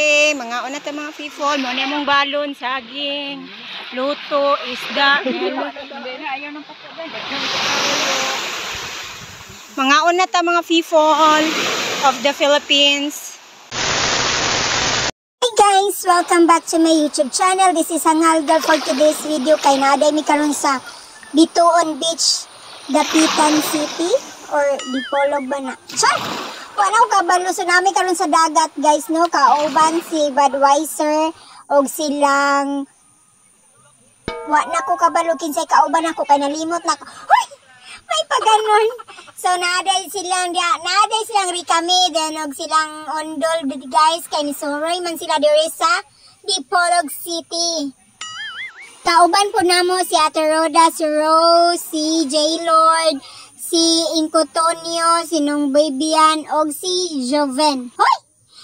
Mga una ta mga people, mo na mong balon, saging, luto, isda, mga una ta mga people of the Philippines. Hey guys, welcome back to my YouTube channel. This is Hangalga for today's video. Kay naaday mi karon sa Bituon Beach, Dapitan City or Dipolog ba na? Char! Wala ko kabalo so namin karon sa dagat guys no, kauban si Budweiser og silang wa na ko kabalo kinsay kauban ako kay nalimot na ko. Hoy! May paganon. So naaday silang Rikami then og silang Ondol guys kay ni Soroy man sila diri sa Dipolog City. Kauban po namo si Ate Roda, si Rose, si J-Lord, si Incotonio, si Nung Babian, o si Joven. Hoy!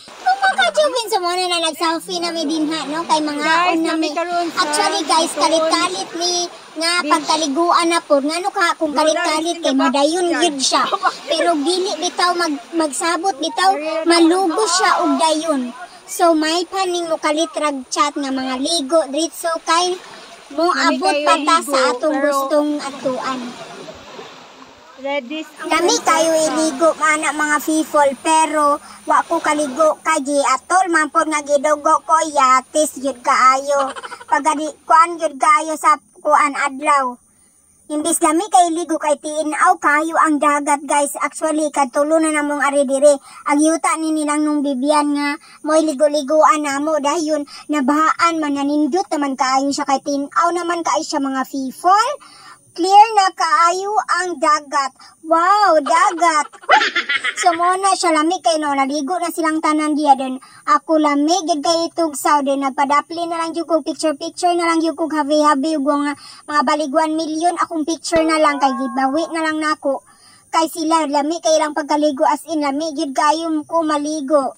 Kung mga Joven, so muna na nag-selfie na may dinha, no? Kay mga on na may... Actually, guys, kalit-kalit ni nga pagkaliguan na po. Nga no ka, kung kalit-kalit kay madayon yun siya. Pero dili bitaw magsabot, bitaw malugo siya og dayon. So, may paning mo kalitrag chat nga mga ligo, dritso kay mo abot pa ta sa atong gustong atuan. Kami kayo iligo mana mga people pero wa ko kaligo kay atol man pod nga gidugo ko yatis gyud kaayo pagadi kuan gyud kaayo sa kuan adlaw imbis lami kay ligo kay tiinaw kayo ang dagat guys. Actually katulo na namong ari dire ang yuta ni nilang Nung Bibian nga moy ligo-liguan namo dayon nabahaan man nanindot naman kaayo siya kay tinaw naman kaayo siya mga people. Clear na kaayo ang dagat. Wow, dagat. So muna siya lamig kay no, naligo na silang tanan diya din. Ako lamig gid kay tugsaw din nagpadapli na lang jud ko picture na lang jud ko habi-habi ug mga baliguan milyon akong picture na lang kay gibawi na lang nako. Kay sila lamig kay lang pagkaligo as in lamig gid kayo ko maligo.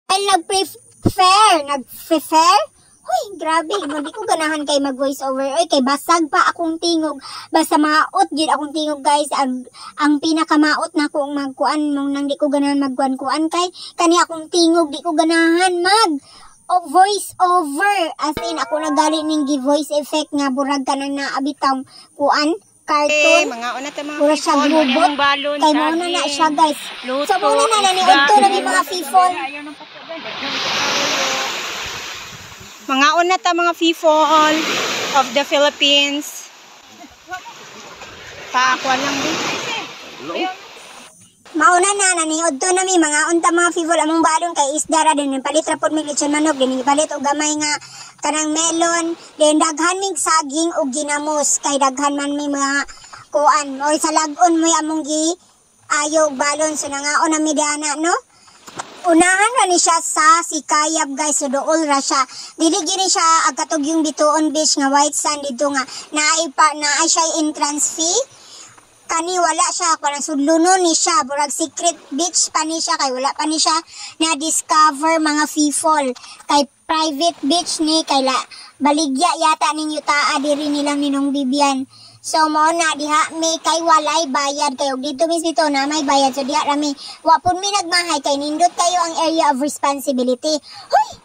Ay nag-prefer Uy, grabe, hindi ko ganahan kay mag-voice over. Oy, kay basag pa akong tingog. Basta maot yun akong tingog, guys. Ang pinakamaot na akong magkuan mong nang di ko ganahan magkuan kay kani akong tingog, di ko ganahan voice over. As in, ako nagali ning voice effect nga burag ka nang naabitang kuan. Cartoon. Mga una ta mga pura siya gubot. Kay muna na siya, guys. So, muna na naniod to na mga people. Mga una ta mga people of the Philippines. Paakwa lang din. Mauna na naniod to na mga unta mga people among balon kay isda ra din palit ra pod mi lechon manok din palit og gamay nga kanang melon then daghan mig saging og ginamos kay daghan man may mga kuan or sa lag-on mo among gi ayog balon so nangaon na mi diana no. Unahan ra ni siya sa Sikayab guys, so dool ra siya. Dili gini siya agkatog yung Bituon Beach nga white sand dito nga naay siya entrance fee. Kani wala siya parang sudlunon ni siya, burag secret beach pa ni siya kay wala pa ni siya na discover mga people. Kay private beach ni kay baligya yata ning yutaa diri nilang Ninong Bibian. So mo na diha may kay walay bayad kayo dito dito na may bayad so diha rami wa pud mi nagmahay kay nindot kayo ang area of responsibility. Hoy!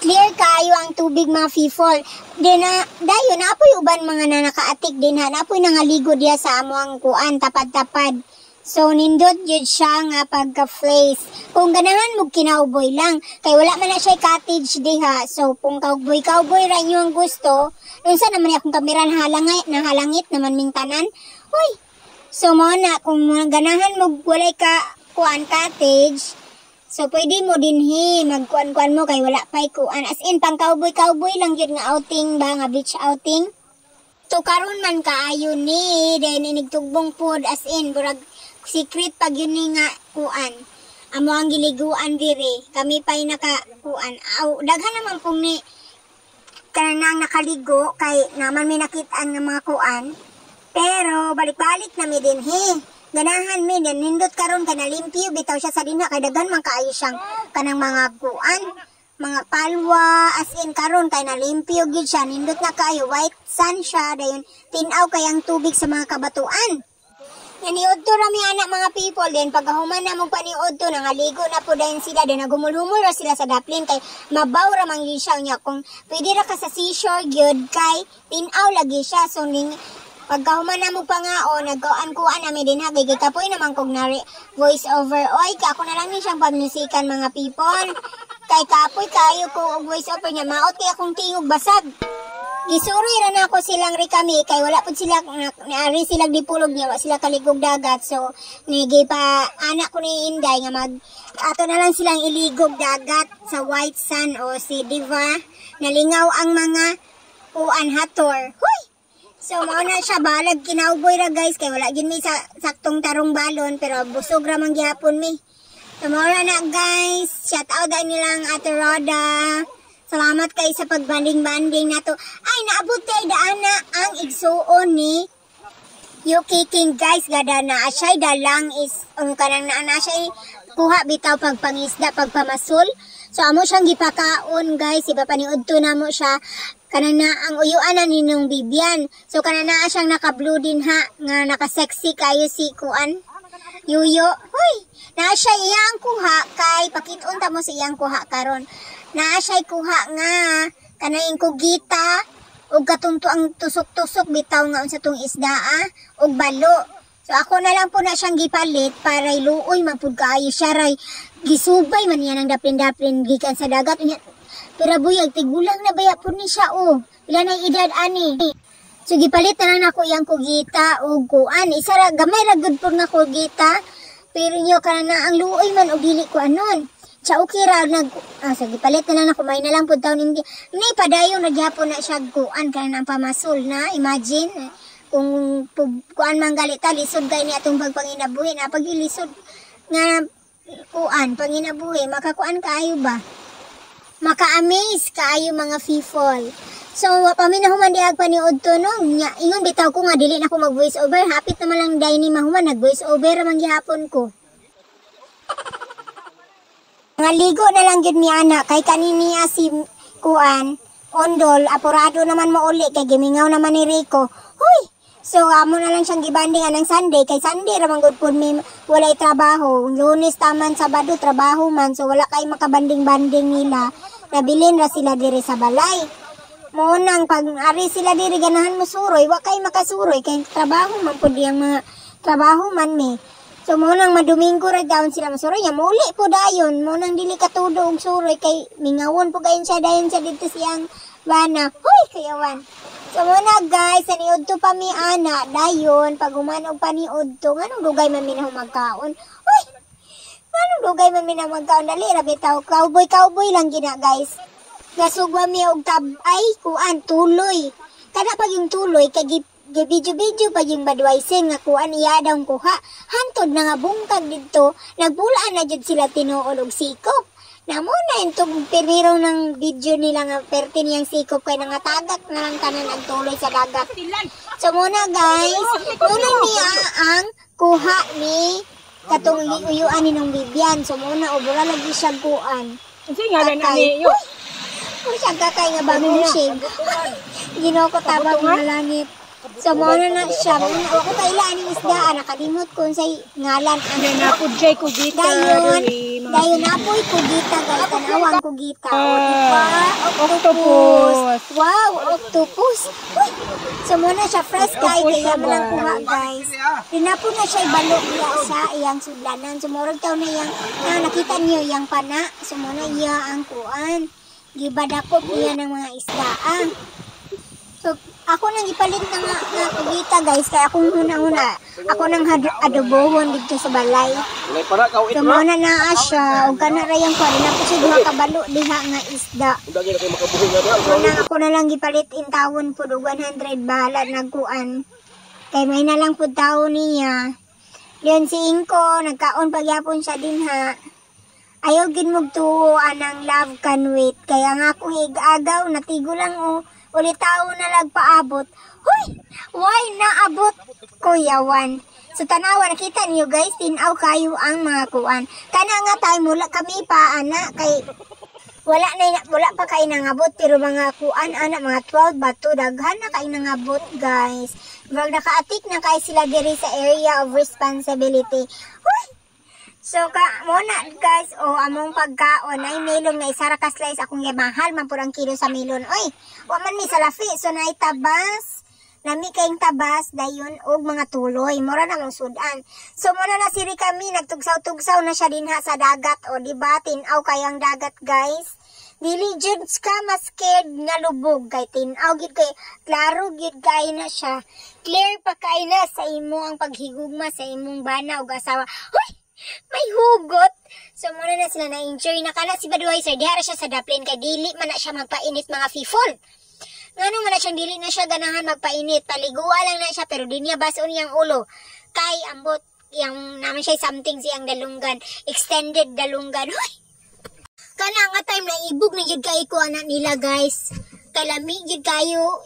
Clear kayo ang tubig mga people. Din na dayon apoy uban mga nanakaatik din ha apoy nangaligo diha sa amo ang kuan tapad-tapad. So nindot jud siya nga pagka-place. Kung ganahan mo kinauboy lang kay wala man na siya cottage diha. So kung cowboy ra inyo ang gusto unsa naman akong kamera nahalangit naman ming tanan. Hoy. So mo na kung ganahan mo walay ka kuan cottage. So pwede mo dinhi magkuan-kuan mo kay wala pay kuan as in pang cowboy lang yun nga outing ba nga beach outing. So karon man kaayo ni then inigtugbong pod as in burag secret pag yun ni nga kuan. Amo ang giliguan diri kami pay nakakuan. Daghan naman pong ni kanang nakaligo kay naman may nakitaan nga mga kuan pero balik-balik na mi din ganahan mi din nindot karon kana limpyo bitaw siya sa dinha kay daghan man kaayo siyang kanang mga kuan mga palwa as in karon kay nalimpyo gid siya nindot na kaayo white sand siya dayon tinaw kay ang tubig sa mga kabatuan. Naniod to rami anak mga people din pagkahuman na mong paniod to nangaligo na po dayon sila din nagumulhumol ra sila sa daplin kay mabaw ra man gyud siya nya kung pwede ra ka sa seashore gyud kay tinaw lagi siya so ning pagkahuman na mo pangao nagkuan namin din ha kay kapoy naman kog na voice over oy ka ako na lang ni siyang pamusikan mga people kay kapoy kayo ko og voice over nya maot kay akong tingog basag. Gisuroy ra na ako silang rikami kay wala pud sila naari silang dipulog niya wa sila kaligog dagat so nigi pa anak ko ni Inday nga mag ato na lang silang iligog dagat sa White Sand o si Diva nalingaw ang mga uan hator. Huy! So mao na siya balag kinauboy ra guys kay wala gyud mi sa saktong tarong balon pero busog ra man gyapon mi. So mao na guys, shout out dai nilang Ate Roda. Salamat kay sa pagbanding-banding na to. Ay, naabot kay daana ang igsuon ni Yuki King guys. Gada na asya dalang is, kanang na asya kuha bitaw pagpangisda, pagpamasul. So, amo siyang gipakaon guys. Iba paniudto na mo siya. Kanang na ang uyuan na ninong Bibian. So, kanang na siyang naka-blue din ha. Nga naka-sexy kayo si Kuan. Yuyo. Huy! Na siya iyang kuha kay pakiton ta mo sa iyang kuha karon. Na siya kuha nga kanaing kugita ug katunto ang tusok-tusok bitaw nga unsa tong isda ug balo. So ako na lang po na siyang gipalit para iluoy man pud kaayo siya ray gisubay man niya ng daplin-daplin gikan sa dagat unya. Pero buyag tigulang na baya pud ni siya Pila na edad ani. So gipalit na lang ako iyang kugita ug kuan isa ra gamay ra gud pud nga kugita. Pero nyo kana ang luoy man og dili ko anon. Siya okay ra sige palit na lang ako may na lang pud taon hindi ni padayon nagyapon na siya kuan kana ang pamasul na imagine kung kuan man galita lisod kay ni atong pagpanginabuhi na pag ilisod nga kuan panginabuhi makakuan kaayo ba maka-amaze kaayo mga people. So wa pa mi nahuman diag paniud to no nya ingon bitaw ko nga dili na ko mag voice over hapit naman lang dai ni mahuman nag voice over man gihapon ko. Nga ligo na lang yun ni anak kay kaniniya si Kuan, Ondol, apurado naman mo uli kay gimingaw naman ni Rico. Huy! So amo na lang siyang gibanding anang Sunday kay Sunday ramang good pud mi walay trabaho. Lunes taman Sabado trabaho man so wala kay makabanding-banding nila. Nabilin ra sila diri sa balay. Mo nang pag ari sila diri ganahan mo suroy, wa kay makasuroy kay trabaho man pud yang mga trabaho man mi. So mo nang madomingo ra dayon sila masuroy nya muli po dayon mo nang dili katudo og suroy kay mingawon po gayon siya dayon sa dito siyang bana. Hoy kayawan. So mo na guys aniud to pa mi ana dayon pag humanog paniud to nganong dugay man mi na magkaon. Hoy. Nganong dugay man mi na magkaon dali ra bitaw cowboy lang gina guys. Gasugwa mi og tabay kuan tuloy. Kada pag yung tuloy kay video pa yung badwaisen nga kuan iya daw kuha. Hantod na nga bungkag dito, nagbulaan na jud sila tinuod og sikop. Namo na yung pirmiro ng video nila nga perti niyang sikop kay nangatagak na lang tanan ang tuloy sa dagat. So muna guys, muna niya ang kuha ni katong uyuan ni nung Bibian. So muna obra lagi siya kuan. Kasi nga na niyo. Siya kakay nga bagong shave. Ginoko tabang ng langit. So, muna na siya. Ako kailan yung isda. Nakalimot kung sa ngalan. Ano na po dyan kugita. Dayon na po kugita. Guys, tanawang kugita. Diba? Octopus. Wow, octopus. Uy. So, muna siya fresh guys. Kaya mo lang kuha guys. Rinapon na siya ibalo niya sa iyang sudlanan. So, murag taon na yung nakita niyo yung pana. So, muna iya ang kuan. Gibadakop niya ng mga isdaan. So, ako nang ipalit na nga kugita guys. Kaya akong una-una. Ako nang adobohon dito sa balay. So, muna na siya. O kana rayang ko. Rin ako siya duha kabalo diha nga isda. So, ako na lang ipalit in tawon po. 100 bahala nagkuan. Kaya may na lang po tawon niya. Leon si Inko. Nagkaon pagyapon siya din ha. Ayaw gin magtuoan ng love can wait. Kaya nga akong igagaw, natigo lang ulit tao na lagpaabot. Huy! Why naabot? Kuyawan. So tanawa, nakita niyo guys, tinaw kayo ang mga kuan. Kana nga tayo mula kami pa, ana, kay wala pa kay nangabot pero mga kuan ana mga 12 bato daghan na kay nangabot guys. Wag nakaatik na kay sila diri sa area of responsibility. Huy! So muna guys among pagkaon ay melon nga isa ra ka slice akong mahal man pud ang kilo sa melon. Oy, wa man mi salafi so nay tabas. Nami kayong tabas dayon og mga tuloy mura na mong sudan. So mura na siri kami nagtugsaw-tugsaw na siya dinha sa dagat o di ba tin-aw kayang dagat guys. Dili jud ka mas scared nga lubog kay tin-aw gid kay klaro gid kay na siya. Clear pa kay na sa imo ang paghigugma sa imong bana ug asawa. Hoy! May hugot. So muna na sila na-enjoy na kana si Budweiser diha siya sa daplin kay dili man na siya magpainit mga fifol. Ngano man na siyang dili na siya ganahan magpainit, paliguan lang na siya pero di niya bason niyang ulo. Kay ambot yang naman siya something siyang dalunggan, extended dalunggan. Hoy. Kana nga time na ibog na jud kay ko anak nila guys. Kalami jud kayo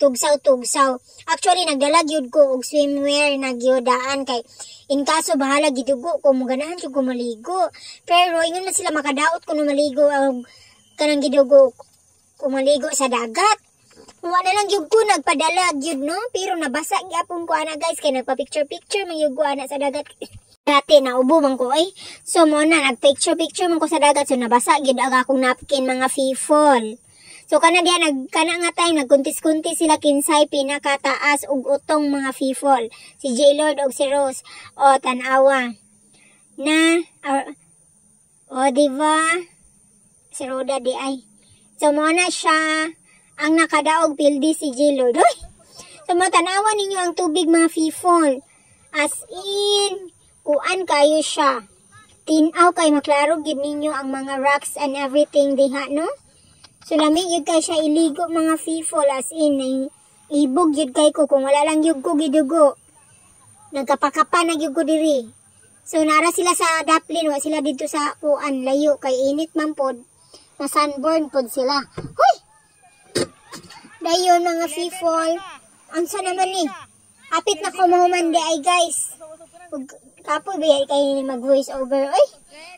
tugsaw-tugsaw. Actually nagdala gyud ko og swimwear na gyudaan kay in kaso bahala gidugo ko mo ganahan jud ko maligo. Pero ingon man sila makadaot kuno maligo og kanang gidugo ko maligo sa dagat. Wala lang yung ko nagpadala gyud no pero nabasa gyapon ko ana guys kay nagpa-picture man yung ko ana sa dagat. Dati na ubo man ko ay. So mo na nagpicture man ko sa dagat so nabasa gyud ang akong napkin mga fifol. So kana diha kana nga time nagkuntis-kuntis sila kinsay pinakataas ug utong mga fifol. Si J Lord ug si Rose o tan-awa. Na diba si Roda di ay. So mo na siya ang nakadaog pildi si J Lord. Hoy! So matanawan ninyo ang tubig mga fifol. As in kuan kayo siya. Tinaw kay maklaro gid ninyo ang mga rocks and everything diha no. So lami gyud kay siya iligo mga fifol as in ibog gyud kay ko kung wala lang gyud ko gidugo. Nagkapakapa na gyud ko diri. So nara sila sa daplin wa sila dito sa kuan layo kay init man pod. Na sunburn pod sila. Hoy! Dayon mga fifol. Ansa naman ni? Apit na ko mahuman di ay guys. Kapoy ba kayo mag-voice over? Oy,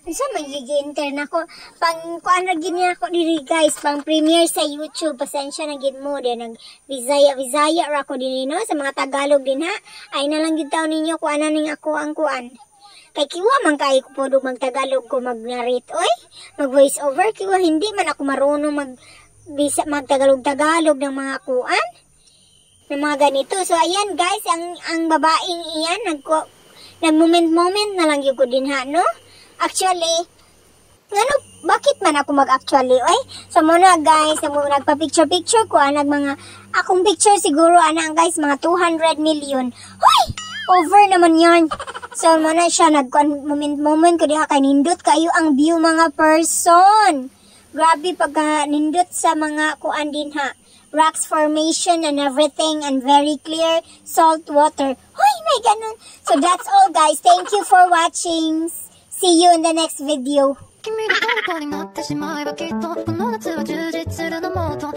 ansa mag-ginter na ko. Pang kuan na gini ako diri guys. Pang premiere sa YouTube. Pasensya na gid mo. Then nag-Visaya ra ko din no? Sa mga Tagalog din ha. Ay na lang gid taon ninyo kuan na ning ako ang kuan. Kay kiwa man kayo ko podog mag-Tagalog ko mag-narrate. Oy, mag-voice over. Kiwa hindi man ako marunong mag-Tagalog-Tagalog ng mga kuan. Ng mga ganito. So ayan guys, ang babaeng iyan nag-moment na lang yung ko din ha, no? Actually, bakit man ako mag-actually, oy? So muna guys, nagpa-picture ko, mga, akong picture siguro, guys, mga 200 million. Hoy! Over naman yan. So muna siya, moment ko diha kay nindot kayo ang view mga person. Grabe pagka nindot sa mga kuan din ha. Rocks formation and everything and very clear salt water. Hoy, may ganun. So that's all guys. Thank you for watching. See you in the next video. 君の虜になってしまえばきっとこの夏は充実するのもっと